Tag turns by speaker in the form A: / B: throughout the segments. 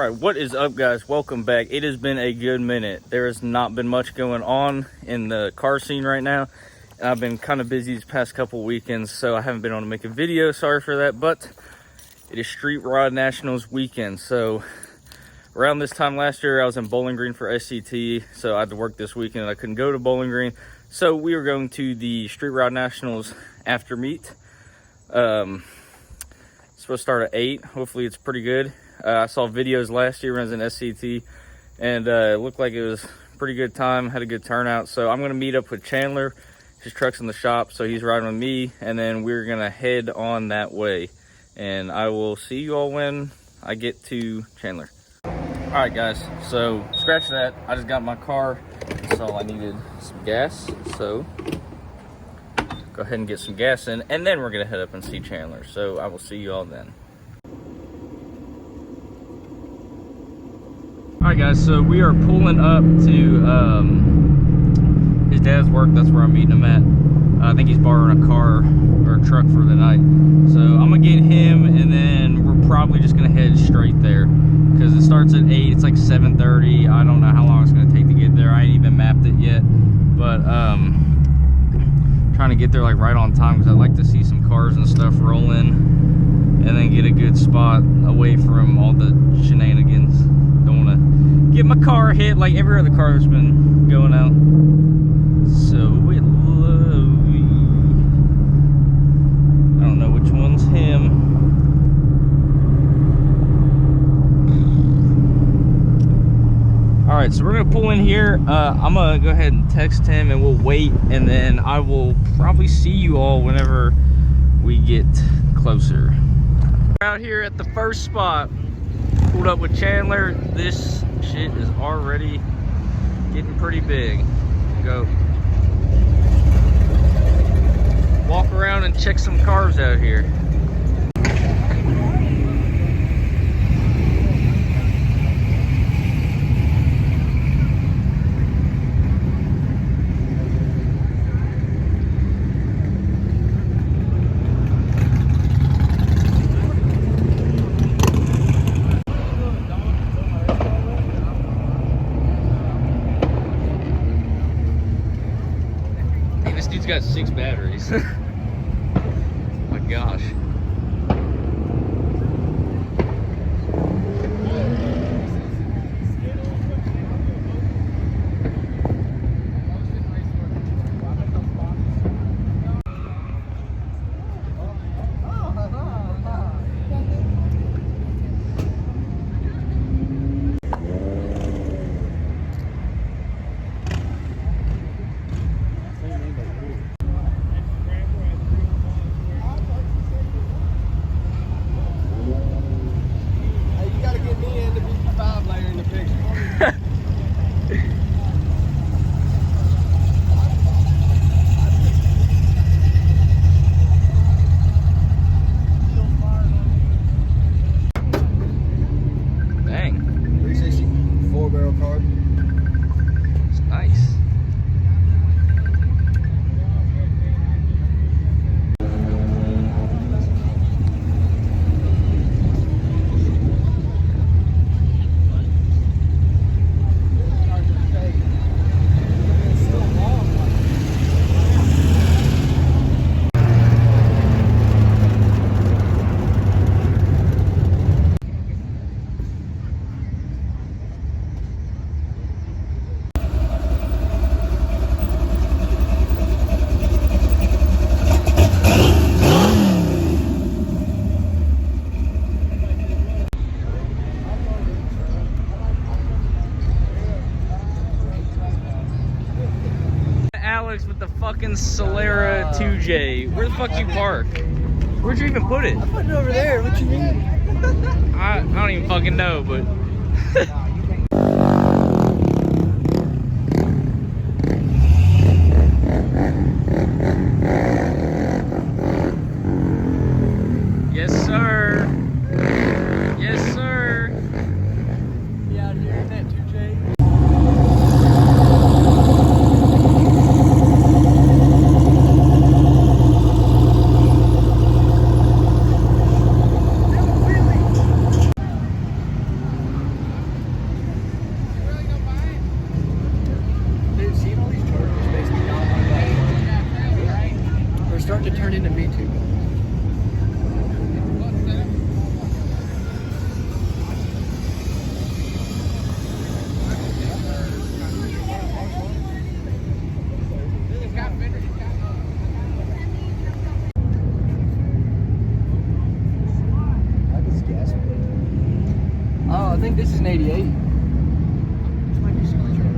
A: Alright, what is up guys? Welcome back. It has been a good minute. There has not been much going on in the car scene right now. I've been kind of busy these past couple weekends, so I haven't been able to make a video. Sorry for that, but it is Street Rod Nationals weekend. So around this time last year, I was in Bowling Green for SCT, so I had to work this weekend and I couldn't go to Bowling Green. So we were going to the Street Rod Nationals after meet. It's supposed to start at 8. Hopefully it's pretty good. I saw videos last year when I was in SCT, and it looked like it was a pretty good time, had a good turnout. So I'm going to meet up with Chandler. His truck's in the shop, so he's riding with me, and then we're going to head on that way. And I will see you all when I get to Chandler. Alright guys, so scratch that. I just got my car, so I needed some gas. So go ahead and get some gas in, and then we're going to head up and see Chandler. So I will see you all then. Alright guys, so we are pulling up to his dad's work. That's where I'm meeting him at. I think he's borrowing a car or a truck for the night. So I'm gonna get him, and then we're probably just gonna head straight there because it starts at 8. It's like 7:30. I don't know how long it's gonna take to get there. I ain't even mapped it yet, but trying to get there like right on time because I'd like to see some cars and stuff rolling, and then get a good spot away from all the shenanigans. Don't want to get my car hit like every other car that's been going out. So it lovely. I don't know which one's him. All right, so we're gonna pull in here. I'm gonna go ahead and text him, and we'll wait, and then I will probably see you all whenever we get closer. We're out here at the first spot. Pulled up with Chandler. This shit is already getting pretty big. Go walk around and check some cars out here. He's got 6 batteries. Oh my gosh. With the fucking Solera 2J. Where the fuck you park? Where'd you even put it?
B: I put it over there. What you mean?
A: I don't even fucking know, but yes, sir. Yes, sir.
B: Be out here in that 2J. think this is an 88. This might be supercharged.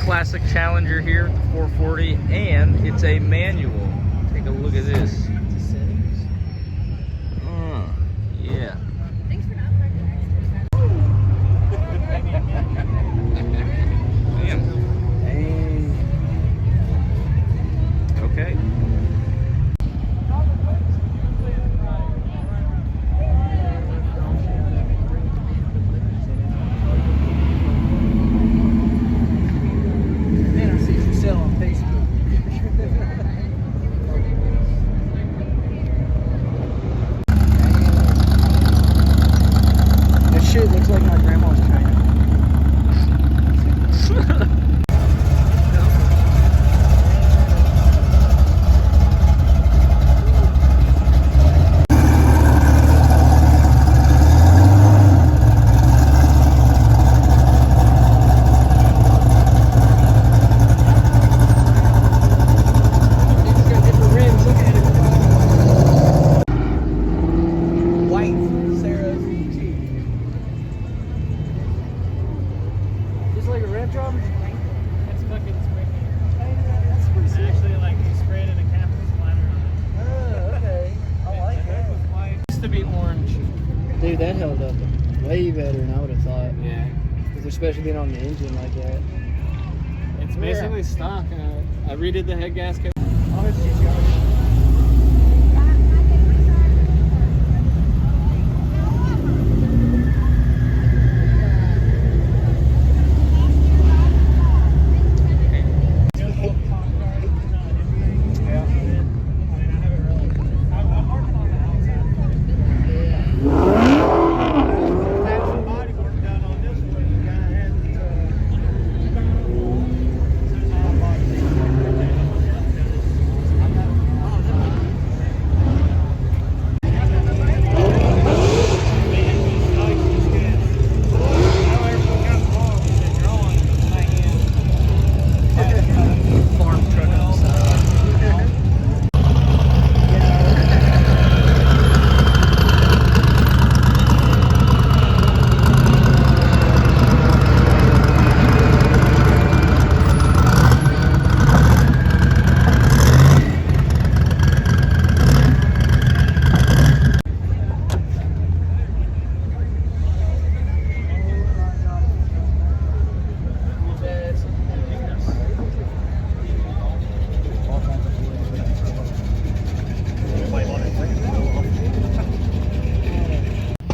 A: Classic Challenger here, the 440, and it's a manual. Take a look at this. Yeah.
C: Thanks for not parking
A: Damn. Okay.
B: Man, I see for sale on Facebook. That shit looks like my grandma's trainer.
D: It's fucking spray paint. Actually, like he sprayed in a captain's splatter on it.
B: Oh, okay. I like
D: The hood was white. Used to be orange.
B: Dude, that held up way better than I would have thought.
D: Yeah.
B: Because especially being on the engine like that.
D: It's basically stock. I redid the head gasket.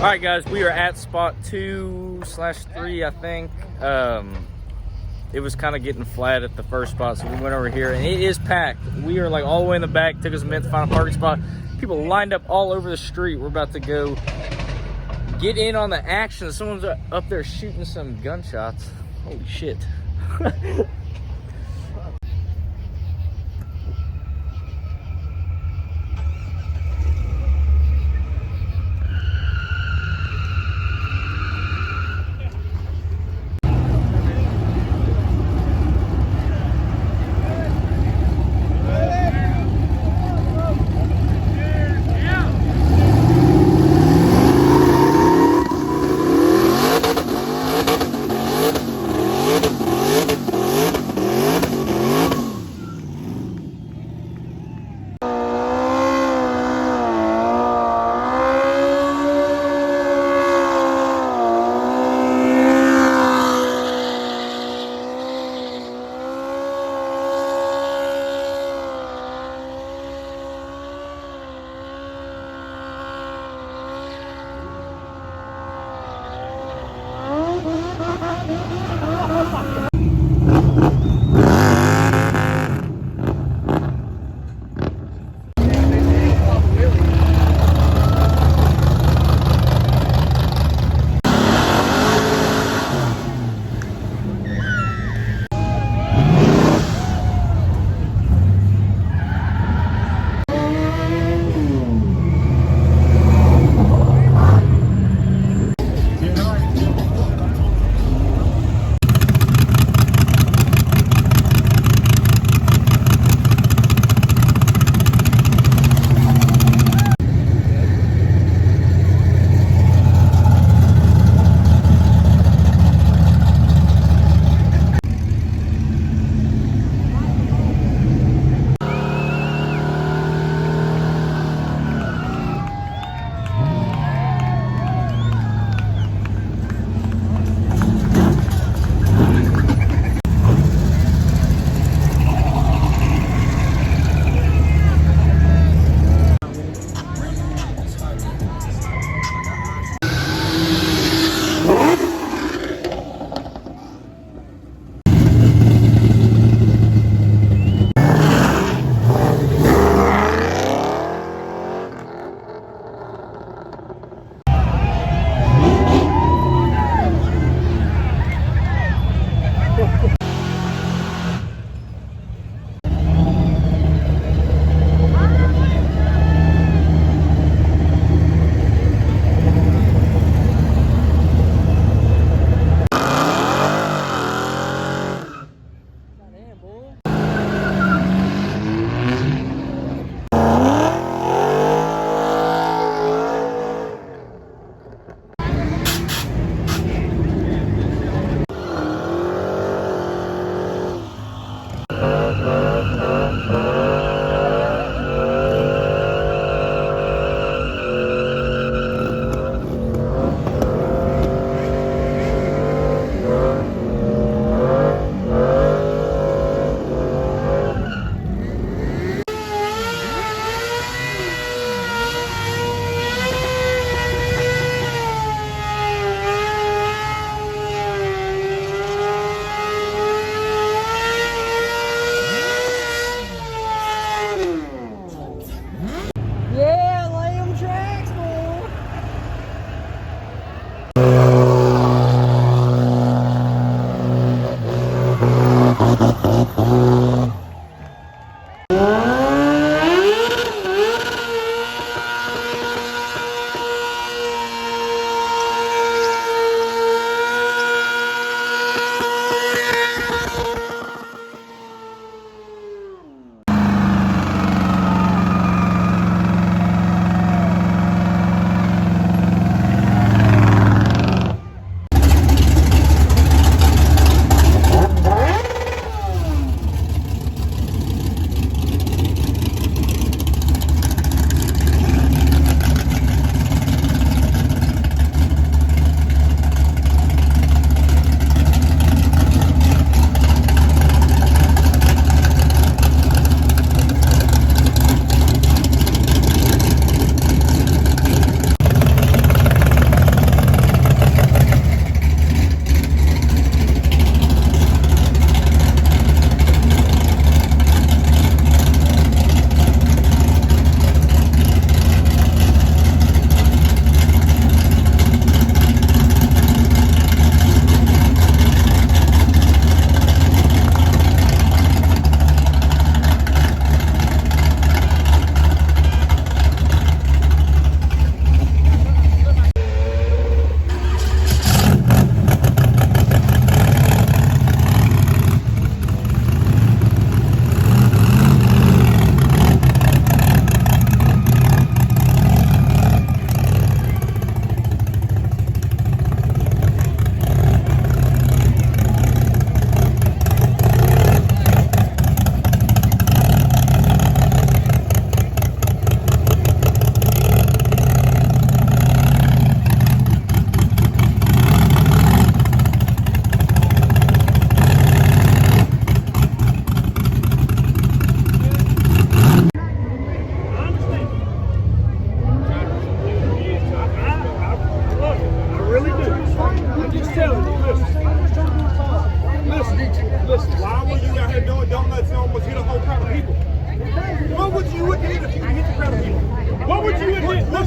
A: All right, guys, we are at spot 2/3, I think. It was kind of getting flat at the first spot, so we went over here, and it is packed. We are like all the way in the back. Took us a minute to find a parking spot. People lined up all over the street. We're about to go get in on the action. Someone's up there shooting some gunshots. Holy shit.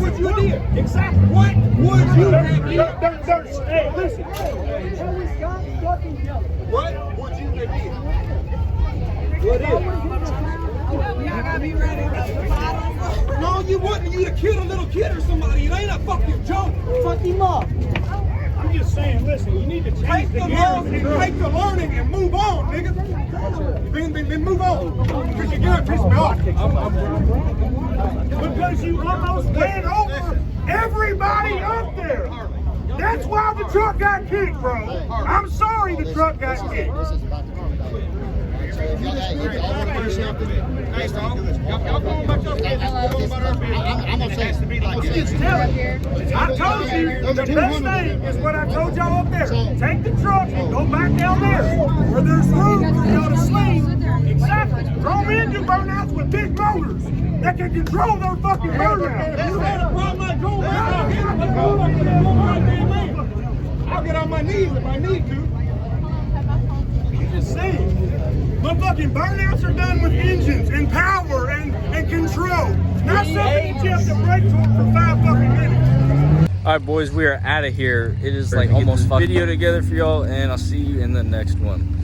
C: what you did? Exactly. What would you have done?
B: Hey, listen.
C: What would you have done? What is?
B: Y'all gotta be ready.
C: No, you wouldn't. You'd have killed a little kid or somebody. It ain't a fucking joke.
B: Fuck him up.
D: I'm just saying, listen, you need to change
C: Take the
D: gears.
C: learning and move on, nigga. Then move on. Because you're gonna piss me off.
E: Because you almost ran over everybody up there. That's why the truck got kicked, bro. I'm sorry the truck got kicked.
C: Hey, y'all going back up here.
F: I'm gonna say it to be like this.
E: I told you the best thing is what I told y'all up there. Take the truck and go back down there where there's room for y'all to sleep. Exactly. Throw into burnouts with big motors that can control their fucking burnout.
C: You had a problem like going back out here. I'll get on my knees if I need to.
E: Just saying. Motherfucking burnouts are done with engines and power and control. Not something that you have to brake for 5 fucking minutes.
A: All right, boys, we are out of here. It is like almost video together for y'all, and I'll see you in the next one.